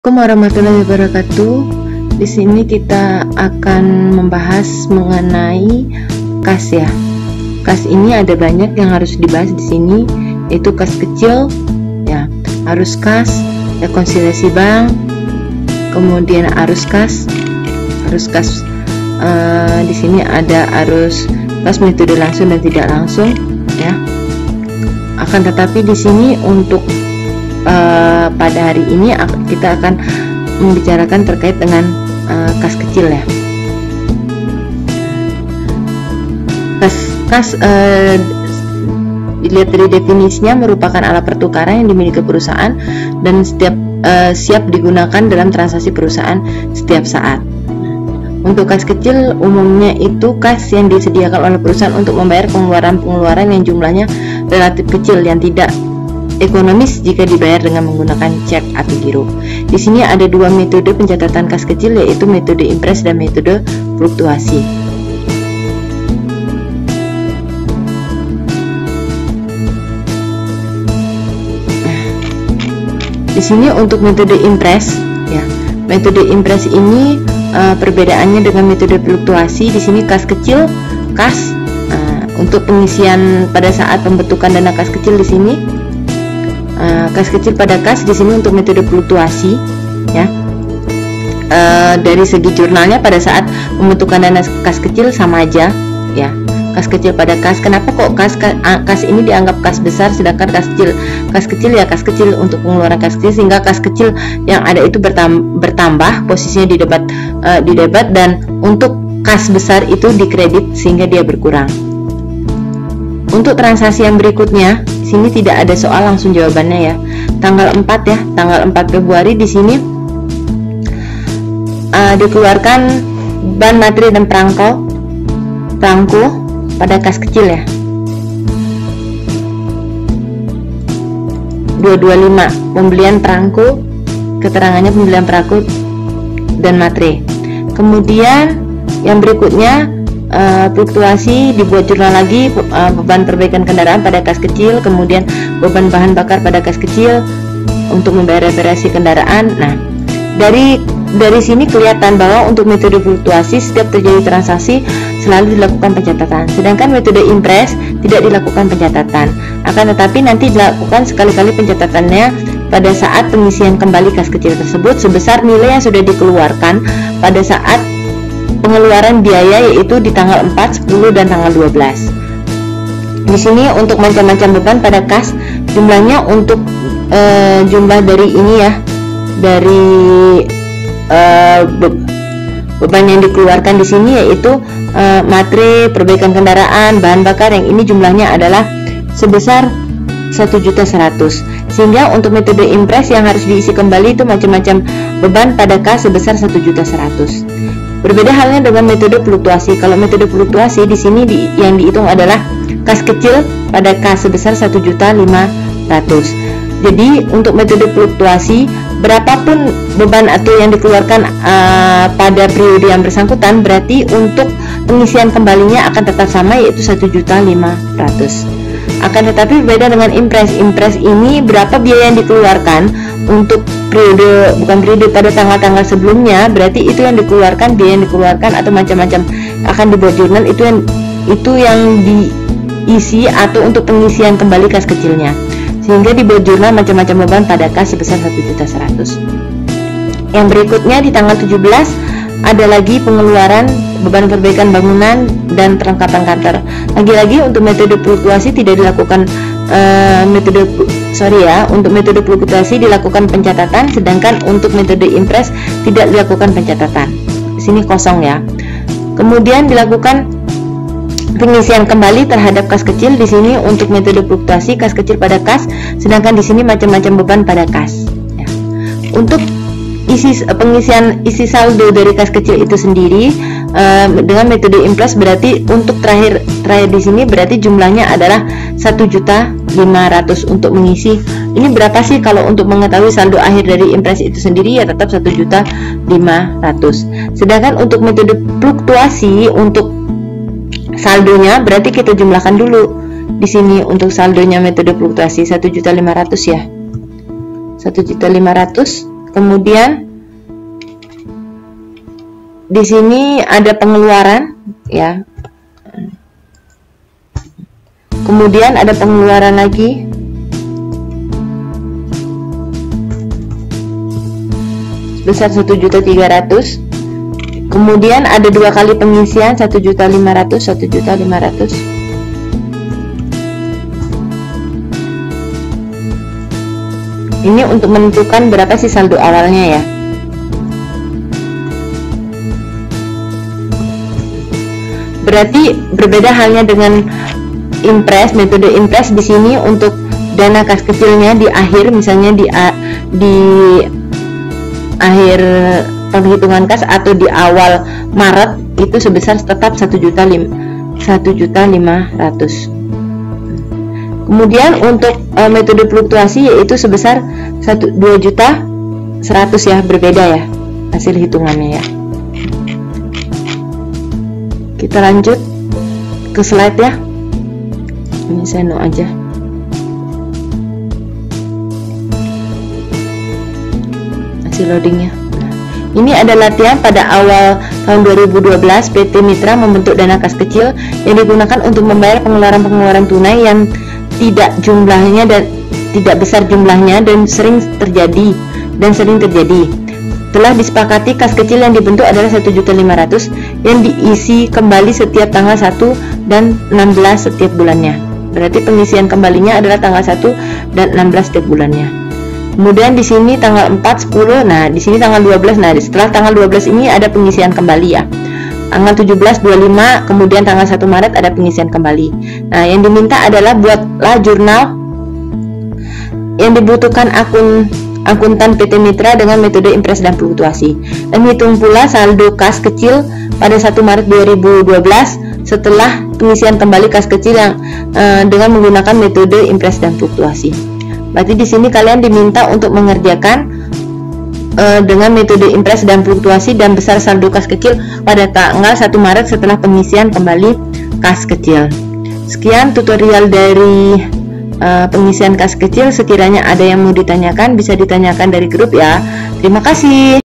Assalamualaikum warahmatullahi wabarakatuh. Di sini kita akan membahas mengenai kas ya. Kas ini ada banyak yang harus dibahas di sini, yaitu kas kecil ya, arus kas, rekonsiliasi bank, kemudian arus kas. Di sini ada arus kas metode langsung dan tidak langsung ya. Akan tetapi di sini untuk pada hari ini kita akan membicarakan terkait dengan kas kecil ya. Kas dilihat dari definisinya merupakan alat pertukaran yang dimiliki perusahaan dan siap digunakan dalam transaksi perusahaan setiap saat. Untuk kas kecil umumnya itu kas yang disediakan oleh perusahaan untuk membayar pengeluaran yang jumlahnya relatif kecil yang tidak ekonomis jika dibayar dengan menggunakan cek atau giro. Di sini ada dua metode pencatatan kas kecil, yaitu metode impres dan metode fluktuasi. Di sini untuk metode impres ya. Metode impres ini perbedaannya dengan metode fluktuasi. Di sini kas kecil, untuk pengisian pada saat pembentukan dana kas kecil di sini. Kas kecil pada kas di sini untuk metode fluktuasi ya. Dari segi jurnalnya pada saat pembentukan dana kas kecil sama aja ya. Kas kecil pada kas. Kenapa kok kas ini dianggap kas besar sedangkan kas kecil ya kas kecil untuk pengeluaran kas kecil, sehingga kas kecil yang ada itu bertambah posisinya di debat dan untuk kas besar itu dikredit sehingga dia berkurang. Untuk transaksi yang berikutnya, di sini tidak ada soal, langsung jawabannya ya. Tanggal 4 ya, tanggal 4 Februari di sini dikeluarkan ban materi dan perangko pada kas kecil ya. 225 pembelian perangko, keterangannya pembelian perangko dan materi. Kemudian yang berikutnya fluktuasi, dibuat jurnal lagi, beban perbaikan kendaraan pada kas kecil, kemudian beban bahan bakar pada kas kecil untuk membayar reparasi kendaraan. Nah, dari sini kelihatan bahwa untuk metode fluktuasi setiap terjadi transaksi selalu dilakukan pencatatan, sedangkan metode impres tidak dilakukan pencatatan. Akan tetapi nanti dilakukan sekali-kali pencatatannya pada saat pengisian kembali kas kecil tersebut sebesar nilai yang sudah dikeluarkan pada saat pengeluaran biaya, yaitu di tanggal 4, 10 dan tanggal 12. Di sini untuk macam-macam beban pada kas, jumlahnya untuk jumlah dari ini ya, dari beban yang dikeluarkan di sini yaitu materi, perbaikan kendaraan, bahan bakar, yang ini jumlahnya adalah sebesar 1.100.000. Sehingga untuk metode impres yang harus diisi kembali itu macam-macam beban pada kas sebesar 1.100.000. Berbeda halnya dengan metode fluktuasi. Kalau metode fluktuasi di sini yang dihitung adalah kas kecil pada kas sebesar 1.500.000. Jadi untuk metode fluktuasi, berapapun beban atau yang dikeluarkan pada periode yang bersangkutan, berarti untuk pengisian kembalinya akan tetap sama, yaitu 1.500.000. Akan tetapi berbeda dengan impres. Impres ini berapa biaya yang dikeluarkan untuk pada tanggal-tanggal sebelumnya, berarti itu yang dikeluarkan, biaya yang dikeluarkan atau macam-macam akan dibuat jurnal, itu yang diisi atau untuk pengisian kembali kas kecilnya, sehingga dibuat jurnal macam-macam beban pada kas sebesar 1.100.000. Yang berikutnya di tanggal 17 ada lagi pengeluaran beban perbaikan bangunan dan perlengkapan kantor. Lagi-lagi untuk metode fluktuasi tidak dilakukan untuk metode fluktuasi dilakukan pencatatan, sedangkan untuk metode impres tidak dilakukan pencatatan. Di sini kosong ya. Kemudian dilakukan pengisian kembali terhadap kas kecil. Di sini untuk metode fluktuasi kas kecil pada kas, sedangkan di sini macam-macam beban pada kas. Ya. Untuk pengisian isi saldo dari kas kecil itu sendiri dengan metode impres, berarti untuk terakhir di sini berarti jumlahnya adalah 1.500.000 untuk mengisi. Ini berapa sih kalau untuk mengetahui saldo akhir dari impres itu sendiri, ya tetap 1.500.000. Sedangkan untuk metode fluktuasi untuk saldonya berarti kita jumlahkan dulu. Di sini untuk saldonya metode fluktuasi 1.500.000 ya. 1.500.000 Kemudian di sini ada pengeluaran ya. Kemudian ada pengeluaran lagi. Sebesar 1.300.000. Kemudian ada 2 kali pengisian 1.500.000, 1.500.000. Ini untuk menentukan berapa sih saldo awalnya ya. Berarti berbeda halnya dengan impres, metode impres. Di sini untuk dana kas kecilnya di akhir, misalnya di akhir penghitungan kas atau di awal Maret, itu sebesar tetap 1.500.000. Kemudian untuk metode fluktuasi yaitu sebesar 2.100.000 ya, berbeda ya hasil hitungannya ya. Kita lanjut ke slide ya. Ini saya no aja. Hasil loadingnya. Ini ada latihan pada awal tahun 2012. PT Mitra membentuk dana kas kecil yang digunakan untuk membayar pengeluaran-pengeluaran tunai yang tidak jumlahnya dan tidak besar jumlahnya dan sering terjadi. Telah disepakati kas kecil yang dibentuk adalah 1.500.000 yang diisi kembali setiap tanggal 1 dan 16 setiap bulannya. Berarti pengisian kembalinya adalah tanggal 1 dan 16 setiap bulannya. Kemudian di sini tanggal 4, 10, nah di sini tanggal 12. Nah, setelah tanggal 12 ini ada pengisian kembali ya. Tanggal 17, 25, kemudian tanggal 1 Maret ada pengisian kembali. Nah, yang diminta adalah buatlah jurnal yang dibutuhkan akuntan PT Mitra dengan metode impres dan fluktuasi, dan hitung pula saldo kas kecil pada 1 Maret 2012 setelah pengisian kembali kas kecil yang dengan menggunakan metode impres dan fluktuasi. Berarti di sini kalian diminta untuk mengerjakan dengan metode impres dan fluktuasi dan besar saldo kas kecil pada tanggal 1 Maret setelah pengisian kembali kas kecil. Sekian tutorial dari pengisian kas kecil. Sekiranya ada yang mau ditanyakan, bisa ditanyakan dari grup ya. Terima kasih.